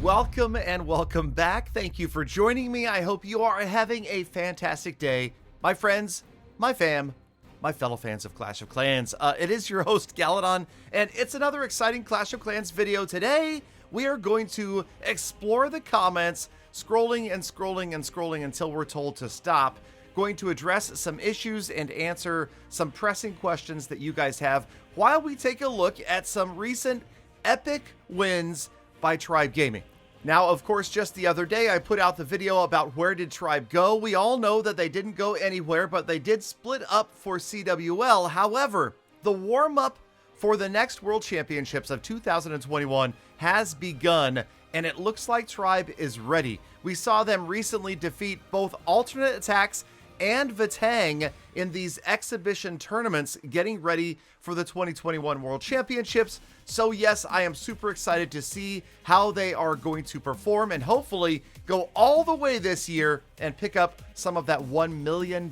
Welcome and welcome back. Thank you for joining me. I hope you are having a fantastic day. My friends, my fam, my fellow fans of Clash of Clans. It is your host, Galadon, and it's another exciting Clash of Clans video. Today, we are going to explore the comments, scrolling and scrolling and scrolling until we're told to stop. Going to address some issues and answer some pressing questions that you guys have while we take a look at some recent epic wins by Tribe Gaming. Now, of course, just the other day, I put out the video about where did Tribe go. We all know that they didn't go anywhere, but they did split up for CWL. However, the warm-up for the next World Championships of 2021 has begun, and it looks like Tribe is ready. We saw them recently defeat both Alternate Attacks and Vatang in these exhibition tournaments, getting ready for the 2021 World Championships. So yes, I am super excited to see how they are going to perform and hopefully go all the way this year and pick up some of that $1 million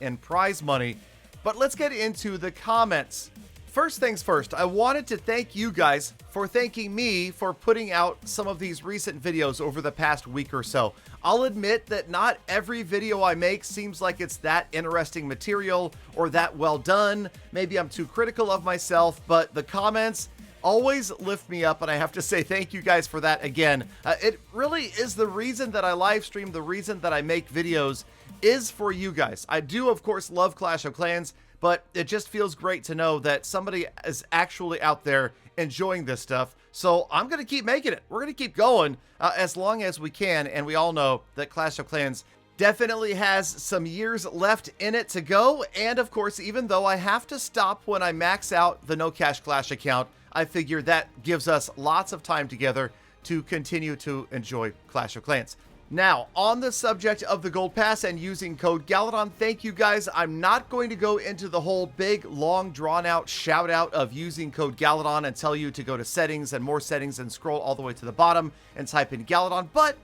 in prize money. But let's get into the comments. First things first, I wanted to thank you guys for thanking me for putting out some of these recent videos over the past week or so. I'll admit that not every video I make seems like it's that interesting material or that well done. Maybe I'm too critical of myself, but the comments always lift me up, and I have to say thank you guys for that again. It really is the reason that I live stream, the reason that I make videos is for you guys. I do, of course, love Clash of Clans, but it just feels great to know that somebody is actually out there enjoying this stuff. So I'm going to keep making it. We're going to keep going as long as we can. And we all know that Clash of Clans definitely has some years left in it to go. And of course, even though I have to stop when I max out the No Cash Clash account, I figure that gives us lots of time together to continue to enjoy Clash of Clans. Now, on the subject of the Gold Pass and using code Galadon, thank you guys. I'm not going to go into the whole big, long, drawn-out shout-out of using code Galadon and tell you to go to settings and more settings and scroll all the way to the bottom and type in Galadon, but,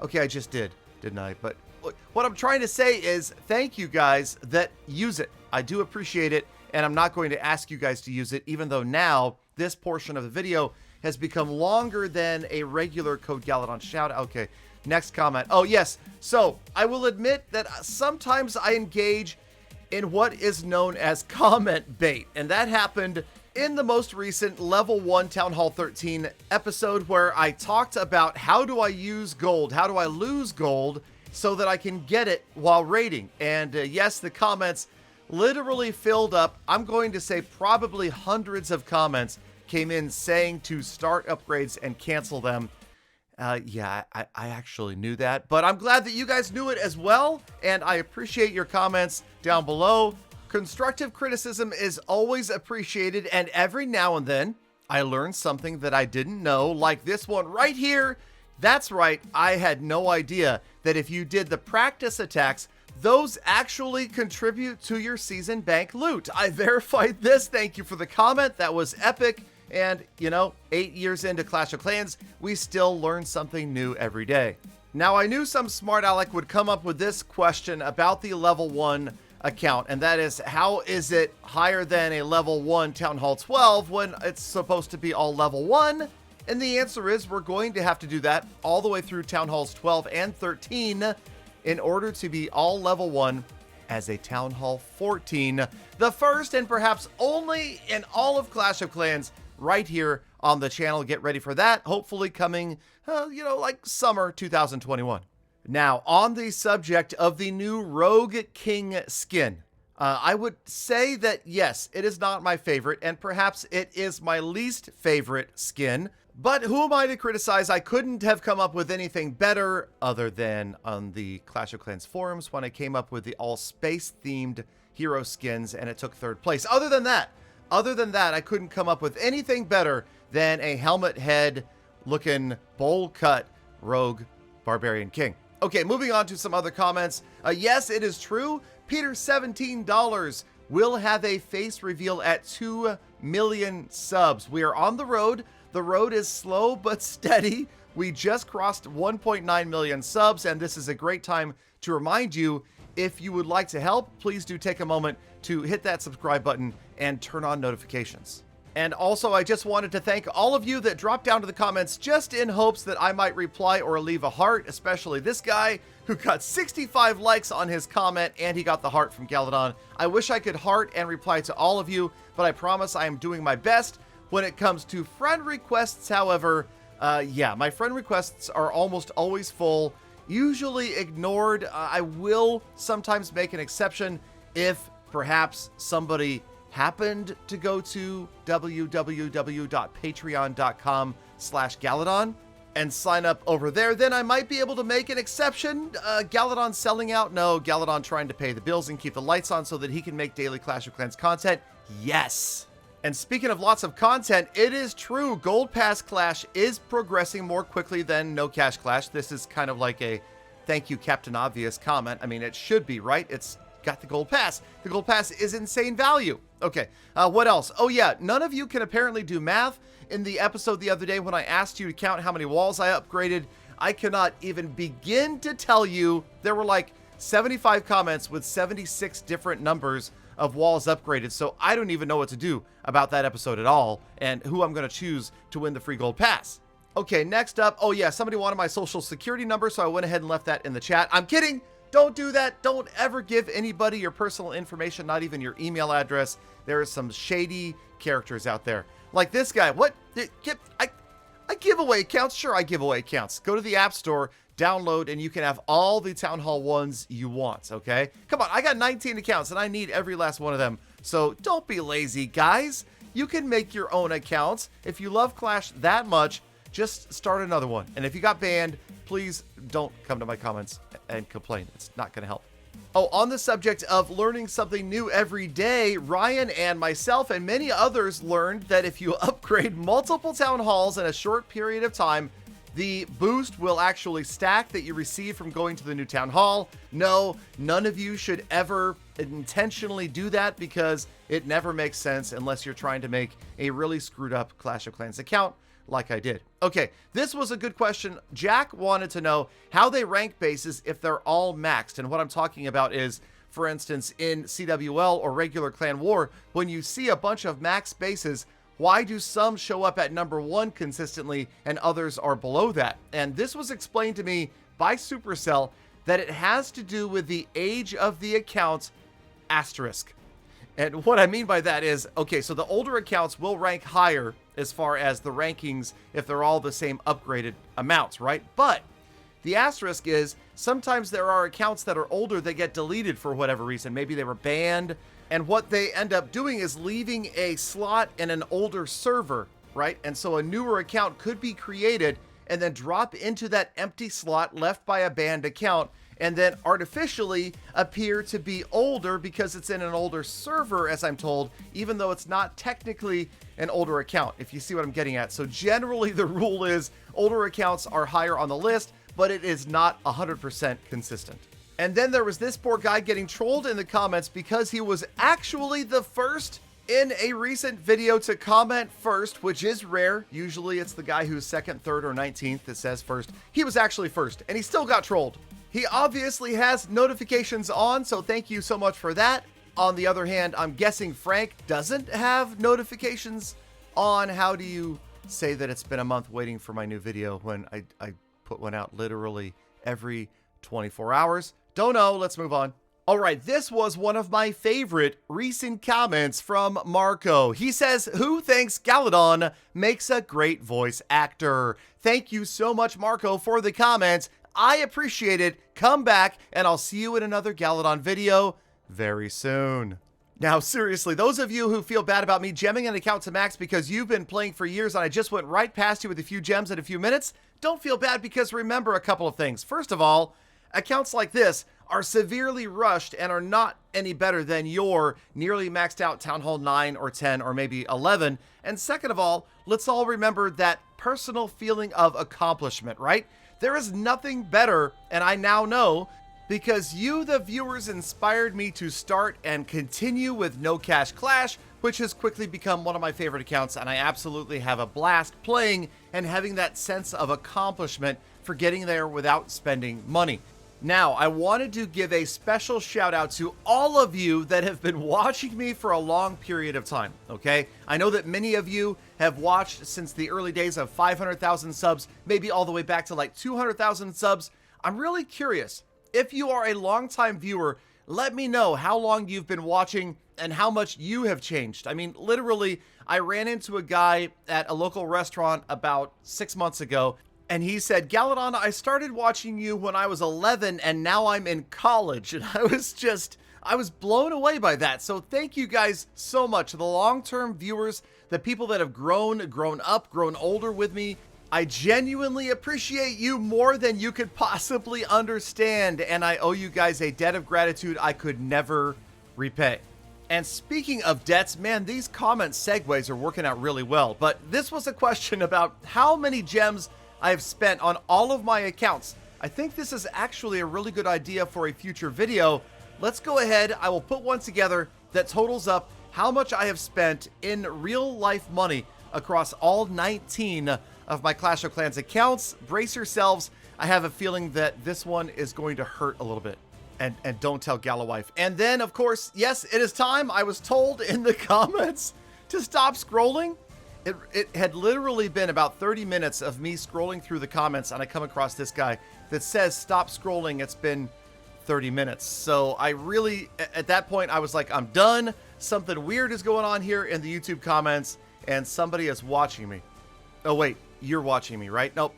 okay, I just did, didn't I? But what I'm trying to say is thank you guys that use it. I do appreciate it, and I'm not going to ask you guys to use it, even though now this portion of the video has become longer than a regular code Galadon shout-out. Okay. Next comment. Oh, yes. So I will admit that sometimes I engage in what is known as comment bait. And that happened in the most recent level 1 Town Hall 13 episode where I talked about how do I use gold? How do I lose gold so that I can get it while raiding? And yes, the comments literally filled up. I'm going to say probably hundreds of comments came in saying to start upgrades and cancel them. Yeah, I actually knew that, but I'm glad that you guys knew it as well, and I appreciate your comments down below. Constructive criticism is always appreciated, and every now and then, I learn something that I didn't know, like this one right here. That's right, I had no idea that if you did the practice attacks, those actually contribute to your season bank loot. I verified this. Thank you for the comment. That was epic. And, you know, 8 years into Clash of Clans, we still learn something new every day. Now, I knew some smart aleck would come up with this question about the level 1 account, and that is, how is it higher than a level 1 Town Hall 12 when it's supposed to be all level 1? And the answer is we're going to have to do that all the way through Town Halls 12 and 13 in order to be all level 1 as a Town Hall 14, the first and perhaps only in all of Clash of Clans, right here on the channel. Get ready for that. Hopefully coming, like summer 2021. Now, on the subject of the new Rogue King skin, I would say that yes, it is not my favorite, and perhaps it is my least favorite skin. But who am I to criticize? I couldn't have come up with anything better other than on the Clash of Clans forums when I came up with the all space themed hero skins, and it took 3rd place. Other than that, I couldn't come up with anything better than a helmet head looking bowl cut Rogue Barbarian King. Okay, moving on to some other comments. Yes, it is true. Peter $17 will have a face reveal at 2 million subs. We are on the road. The road is slow but steady. We just crossed 1.9 million subs, and this is a great time to remind you, if you would like to help, please do take a moment to hit that subscribe button and turn on notifications. And also, I just wanted to thank all of you that dropped down to the comments just in hopes that I might reply or leave a heart, especially this guy who got 65 likes on his comment and he got the heart from Galadon. I wish I could heart and reply to all of you, but I promise I am doing my best. When it comes to friend requests, however, yeah, my friend requests are almost always full, usually ignored. I will sometimes make an exception if perhaps somebody happened to go to www.patreon.com/Galadon and sign up over there, then I might be able to make an exception. Galadon selling out? No. Galadon trying to pay the bills and keep the lights on so that he can make daily Clash of Clans content? Yes. And speaking of lots of content, it is true, Gold Pass Clash is progressing more quickly than No Cash Clash. This is kind of like a thank you, Captain Obvious comment. I mean, it should be, right? It's got the Gold Pass. The Gold Pass is insane value. Okay, what else? Oh yeah, none of you can apparently do math. In the episode the other day when I asked you to count how many walls I upgraded, I cannot even begin to tell you. There were like 75 comments with 76 different numbers of walls upgraded, so I don't even know what to do about that episode at all and who I'm going to choose to win the free Gold Pass. Okay, next up, oh yeah, somebody wanted my social security number, so I went ahead and left that in the chat. I'm kidding! Don't do that. Don't ever give anybody your personal information, not even your email address. There are some shady characters out there. Like this guy. What? I give away accounts? Sure, I give away accounts. Go to the App Store, download, and you can have all the Town Hall ones you want, okay? Come on, I got 19 accounts, and I need every last one of them. So don't be lazy, guys. You can make your own accounts. If you love Clash that much, just start another one. And if you got banned, please don't come to my comments and complain. It's not going to help. Oh, on the subject of learning something new every day, Ryan and myself and many others learned that if you upgrade multiple town halls in a short period of time, the boost will actually stack that you receive from going to the new town hall. No, none of you should ever intentionally do that because it never makes sense unless you're trying to make a really screwed up Clash of Clans account like I did. Okay, this was a good question. Jack wanted to know how they rank bases if they're all maxed. And what I'm talking about is, for instance, in CWL or regular Clan War, when you see a bunch of max bases, why do some show up at number 1 consistently and others are below that? And this was explained to me by Supercell that it has to do with the age of the account asterisk. And what I mean by that is, okay, so the older accounts will rank higher as far as the rankings if they're all the same upgraded amounts, right? But the asterisk is sometimes there are accounts that are older that get deleted for whatever reason. Maybe they were banned. And what they end up doing is leaving a slot in an older server, right? And so a newer account could be created and then drop into that empty slot left by a banned account and then artificially appear to be older because it's in an older server, as I'm told, even though it's not technically an older account, if you see what I'm getting at. So generally the rule is older accounts are higher on the list, but it is not 100% consistent. And then there was this poor guy getting trolled in the comments because he was actually the first in a recent video to comment first, which is rare. Usually it's the guy who's second, third, or 19th that says first. He was actually first, and he still got trolled. He obviously has notifications on, so thank you so much for that. On the other hand, I'm guessing Frank doesn't have notifications on. How do you say that it's been a month waiting for my new video when I put one out literally every 24 hours? Don't know. Let's move on. All right, this was one of my favorite recent comments from Marco. He says, who thinks Galadon makes a great voice actor? Thank you so much, Marco, for the comments. I appreciate it. Come back, and I'll see you in another Galadon video very soon. Now, seriously, those of you who feel bad about me gemming an account to max because you've been playing for years and I just went right past you with a few gems in a few minutes, don't feel bad because remember a couple of things. First of all, accounts like this are severely rushed and are not any better than your nearly maxed out Town Hall 9 or 10 or maybe 11. And second of all, let's all remember that personal feeling of accomplishment, right? There is nothing better, and I now know, because you, the viewers, inspired me to start and continue with No Cash Clash, which has quickly become one of my favorite accounts, and I absolutely have a blast playing and having that sense of accomplishment for getting there without spending money. Now, I wanted to give a special shout out to all of you that have been watching me for a long period of time, okay? I know that many of you have watched since the early days of 500,000 subs, maybe all the way back to like 200,000 subs. I'm really curious. If you are a longtime viewer, let me know how long you've been watching and how much you have changed. I mean, literally, I ran into a guy at a local restaurant about 6 months ago, and he said, Galadon, I started watching you when I was 11 and now I'm in college. And I was blown away by that. So thank you guys so much. The long-term viewers, the people that have grown up, grown older with me. I genuinely appreciate you more than you could possibly understand. And I owe you guys a debt of gratitude I could never repay. And speaking of debts, man, these comment segues are working out really well. But this was a question about how many gems I have spent on all of my accounts. I think this is actually a really good idea for a future video. Let's go ahead. I will put one together that totals up how much I have spent in real life money across all 19 of my Clash of Clans accounts. Brace yourselves. I have a feeling that this one is going to hurt a little bit. And don't tell Galawife. And then, of course, yes, it is time. I was told in the comments to stop scrolling. It had literally been about 30 minutes of me scrolling through the comments, and I come across this guy that says, stop scrolling. It's been 30 minutes. So I really, at that point, I was like, I'm done. Something weird is going on here in the YouTube comments, and somebody is watching me. Oh, wait, you're watching me, right? Nope.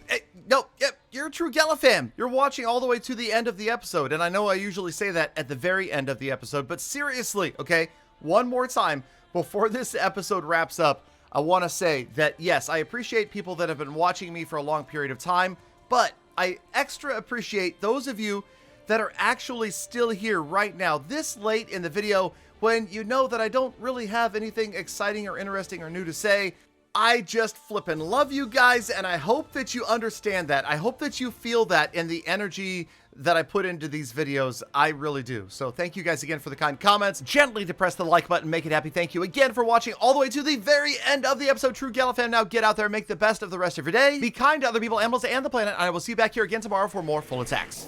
Yep, you're a true Gala fan. You're watching all the way to the end of the episode, and I know I usually say that at the very end of the episode, but seriously, okay, one more time before this episode wraps up, I want to say that, yes, I appreciate people that have been watching me for a long period of time, but I extra appreciate those of you that are actually still here right now, this late in the video, when you know that I don't really have anything exciting or interesting or new to say. I just flippin' love you guys, and I hope that you understand that. I hope that you feel that in the energy that I put into these videos. I really do. So thank you guys again for the kind comments. Gently depress the like button, make it happy. Thank you again for watching all the way to the very end of the episode. True Gala fan, now get out there and make the best of the rest of your day. Be kind to other people, animals, and the planet. And I will see you back here again tomorrow for more full attacks.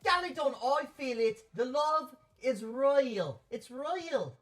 Galadon, I feel it. The love is royal. It's royal.